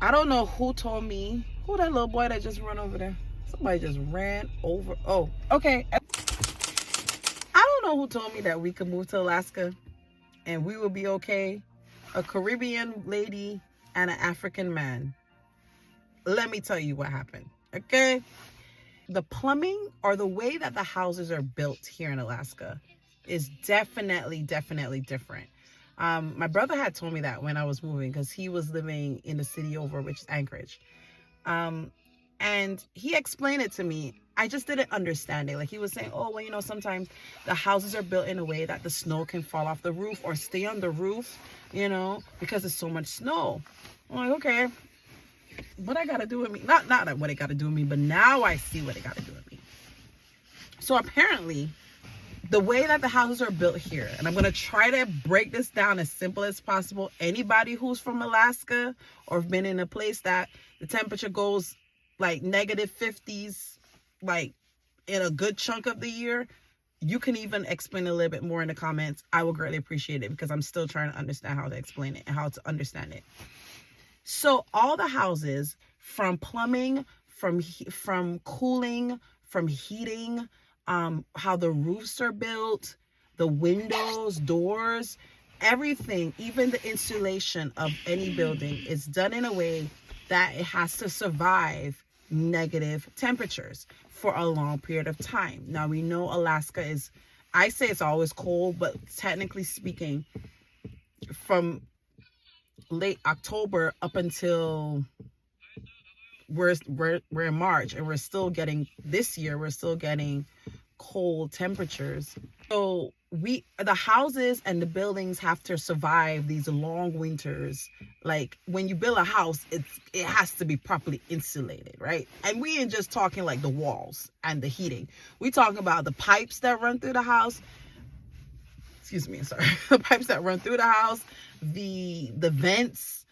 I don't know who told me. Who that little boy that just ran over there? Somebody just ran over. Oh, okay. I don't know who told me that we could move to Alaska and we would be okay. A Caribbean lady and an African man. Let me tell you what happened. Okay. The plumbing or the way that the houses are built here in Alaska is definitely different. My brother had told me that when I was moving because he was living in the city over, which is Anchorage. Um, and he explained it to me. I just didn't understand it. Like he was saying, oh, well, you know, sometimes the houses are built in a way that the snow can fall off the roof or stay on the roof, you know, because there's so much snow. I'm like, okay, what I got to do with me? Not what it got to do with me, but now I see what it got to do with me. So apparently, the way that the houses are built here, and I'm going to try to break this down as simple as possible. Anybody who's from Alaska or been in a place that the temperature goes like -50s, like in a good chunk of the year, you can even explain a little bit more in the comments. I will greatly appreciate it because I'm still trying to understand how to explain it and how to understand it. So all the houses, from plumbing, from cooling, from heating, how the roofs are built, the windows, doors, everything, even the insulation of any building is done in a way that it has to survive negative temperatures for a long period of time. Now we know Alaska is, I say it's always cold, but technically speaking, from late October up until we're in March, and we're still getting, this year we're still getting cold temperatures. So the houses and the buildings have to survive these long winters. Like when you build a house, it has to be properly insulated, right? And we ain't just talking like the walls and the heating. We talking about the pipes that run through the house. Excuse me, sorry. The pipes that run through the house, the vents,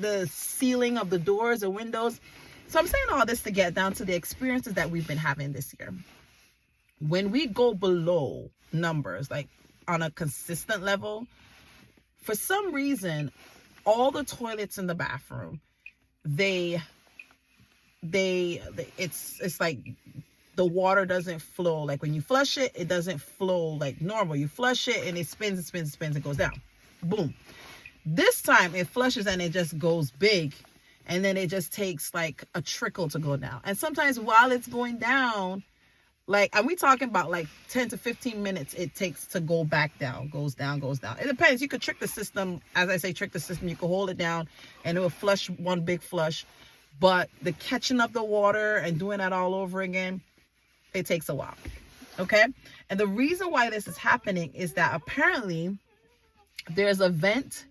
the ceiling of the doors and windows. So I'm saying all this to get down to the experiences that we've been having this year. When we go below numbers, like on a consistent level, for some reason, all the toilets in the bathroom, it's like the water doesn't flow. Like when you flush it, it doesn't flow like normal. You flush it and it spins and spins and spins and goes down. Boom. This time it flushes and it just goes big, and then it just takes like a trickle to go down. And sometimes while it's going down, like, and we talking about like 10 to 15 minutes it takes to go back down, goes down. It depends. You could trick the system. As I say, trick the system. You could hold it down and it will flush one big flush. But the catching of the water and doing that all over again, it takes a while. Okay. And the reason why this is happening is that apparently there's a vent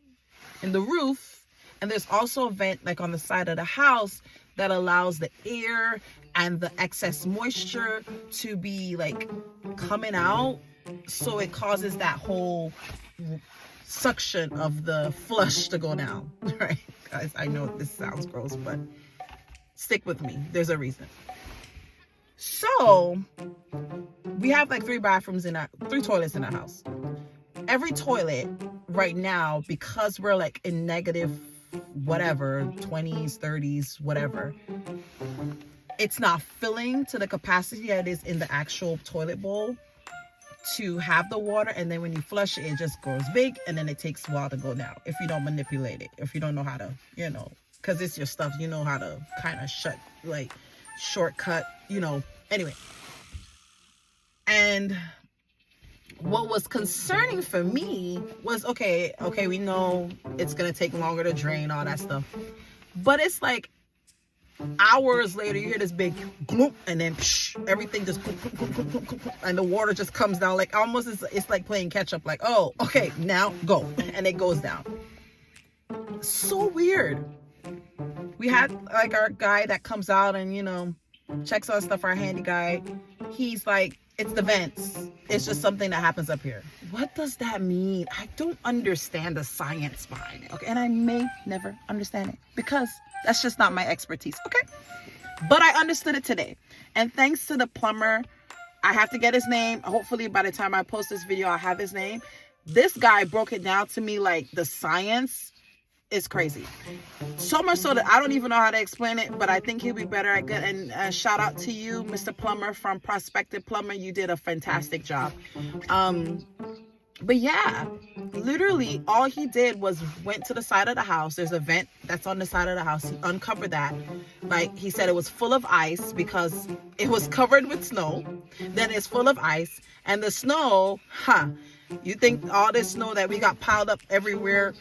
in the roof, and there's also a vent like on the side of the house that allows the air and the excess moisture to be like coming out. So it causes that whole suction of the flush to go down, right? Guys, I know this sounds gross, but stick with me. There's a reason. So we have like 3 toilets in our house. Every toilet right now, because we're like in negative whatever, 20s, 30s, whatever, it's not filling to the capacity that it is in the actual toilet bowl to have the water. And then when you flush it, it just goes big, and then it takes a while to go down if you don't manipulate it, if you don't know how to, you know, because it's your stuff, you know how to kind of shortcut, you know. Anyway, and what was concerning for me was, okay, we know it's gonna take longer to drain, all that stuff, but it's like hours later you hear this big gloop, and then everything just and the water just comes down, like almost it's like playing catch up, like, oh, okay, now go, and it goes down. So weird. We had like our guy that comes out and, you know, checks on stuff, our handy guy. He's like, it's the vents. It's just something that happens up here. What does that mean? I don't understand the science behind it. Okay, and I may never understand it because that's just not my expertise. Okay, but I understood it today, and thanks to the plumber. I have to get his name. Hopefully by the time I post this video, I'll have his name. This guy broke it down to me, like the science It's crazy. So much so that I don't even know how to explain it, but I think he'll be better at good. And shout out to you, Mr. Plumber from Prospective Plumber. You did a fantastic job. But yeah, literally all he did was went to the side of the house. There's a vent that's on the side of the house. He uncovered that. Like he said, it was full of ice because it was covered with snow. Then it's full of ice. And the snow, you think all this snow that we got piled up everywhere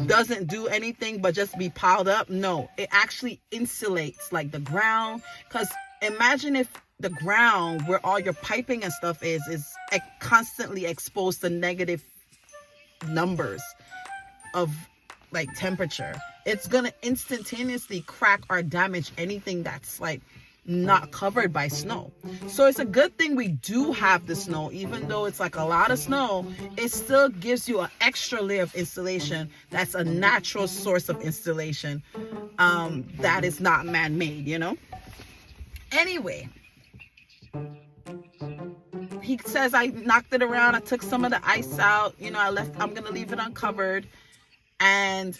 doesn't do anything but just be piled up? No, it actually insulates like the ground. Because imagine if the ground where all your piping and stuff is constantly exposed to negative numbers of like temperature. It's gonna instantaneously crack or damage anything that's like not covered by snow. So it's a good thing we do have the snow. Even though it's like a lot of snow, it still gives you an extra layer of insulation. That's a natural source of insulation that is not man-made, you know. Anyway, he says I knocked it around. I took some of the ice out. You know, I'm gonna leave it uncovered. And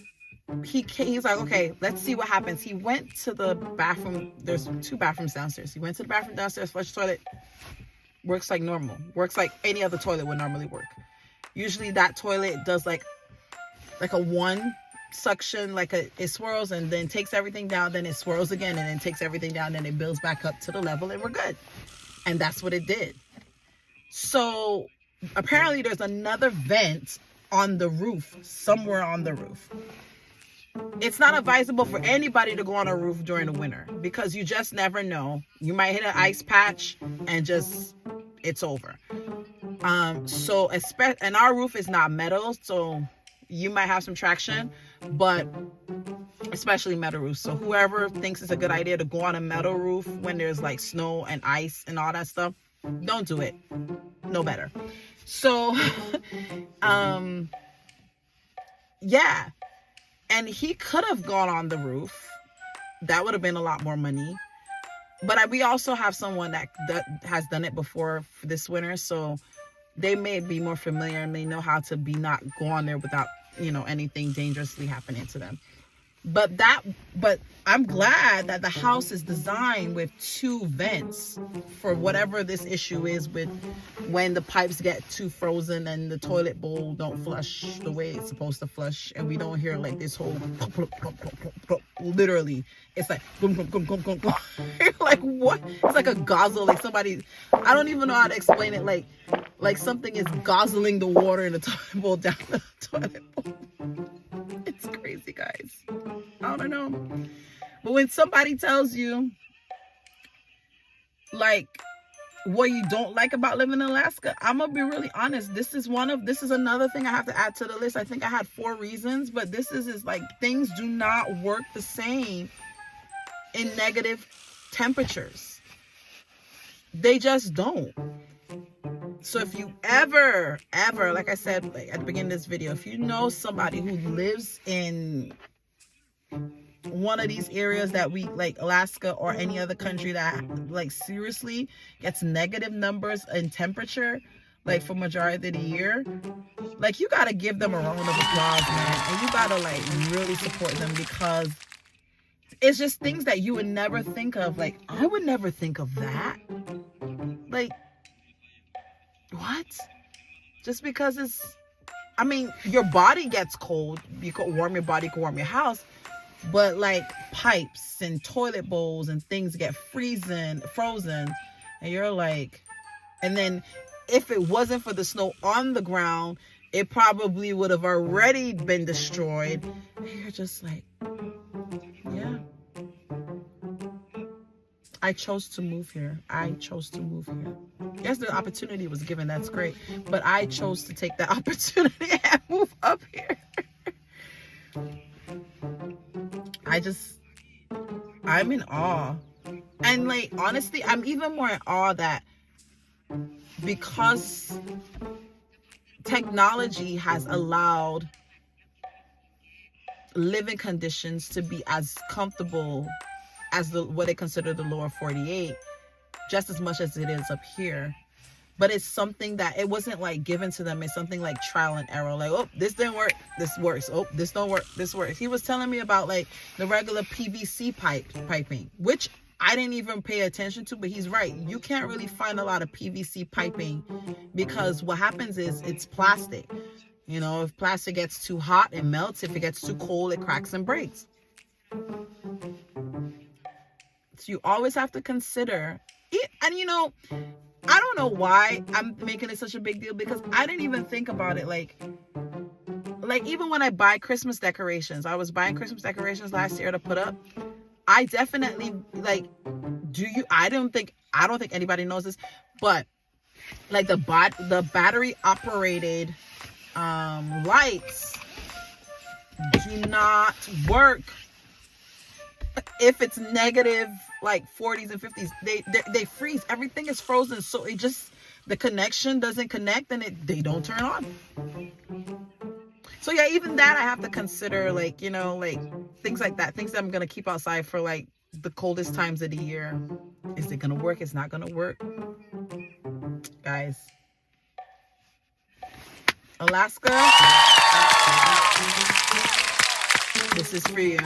he's like, okay, let's see what happens. He went to the bathroom. There's 2 bathrooms downstairs. He went to the bathroom downstairs. Flush toilet. Works like normal. Works like any other toilet would normally work. Usually that toilet does like a 1 suction, like it swirls and then takes everything down, then it swirls again and then takes everything down, and it builds back up to the level, and we're good. And that's what it did. So apparently there's another vent on the roof, somewhere on the roof. It's not advisable for anybody to go on a roof during the winter because you just never know. You might hit an ice patch and just it's over. And our roof is not metal, so you might have some traction, but especially metal roofs. So whoever thinks it's a good idea to go on a metal roof when there's like snow and ice and all that stuff, don't do it. No better. So, yeah. And he could have gone on the roof. That would have been a lot more money. But we also have someone that has done it before for this winter, so they may be more familiar and they know how to not go on there without, you know, anything dangerously happening to them. But I'm glad that the house is designed with 2 vents for whatever this issue is with when the pipes get too frozen and the toilet bowl don't flush the way it's supposed to flush, and we don't hear like this whole literally it's like like what? It's like a guzzle, like somebody, I don't even know how to explain it, like something is guzzling the water in the toilet bowl down the toilet bowl. It's crazy, guys. I don't know. But when somebody tells you like what you don't like about living in Alaska, I'm gonna be really honest. This is another thing I have to add to the list. I think I had 4 reasons, but this is like things do not work the same in negative temperatures. They just don't. So if you ever, like I said at the beginning of this video, if you know somebody who lives in one of these areas that we like, Alaska or any other country that like seriously gets negative numbers in temperature, like for majority of the year, like you gotta give them a round of applause, man. And you gotta like really support them, because it's just things that you would never think of. Like I would never think of that. Like, what? Just because your body gets cold. You could warm your body, you could warm your house. But like pipes and toilet bowls and things get frozen. And you're like, and then if it wasn't for the snow on the ground, it probably would have already been destroyed. And you're just like, yeah. I chose to move here. Yes, the opportunity was given. That's great. But I chose to take that opportunity and move up here. I'm in awe. And like, honestly, I'm even more in awe that because technology has allowed living conditions to be as comfortable as what they consider the lower 48, just as much as it is up here, but it's something that it wasn't like given to them. It's something like trial and error. Like, oh, this didn't work, this works. Oh, this don't work, this works. He was telling me about like the regular PVC piping, which I didn't even pay attention to, but he's right. You can't really find a lot of PVC piping because what happens is it's plastic. You know, if plastic gets too hot, it melts. If it gets too cold, it cracks and breaks. So you always have to consider it. And you know, I don't know why I'm making it such a big deal, because I didn't even think about it. Like even when I buy Christmas decorations, I was buying Christmas decorations last year to put up. I definitely like, I don't think anybody knows this, but like the battery operated lights do not work if it's negative like 40s and 50s. They freeze. Everything is frozen, so it just, the connection doesn't connect and they don't turn on. So yeah, even that I have to consider, like, you know, like things like that, things that I'm gonna keep outside for like the coldest times of the year. Is it gonna work? It's not gonna work, guys. Alaska, this is for you.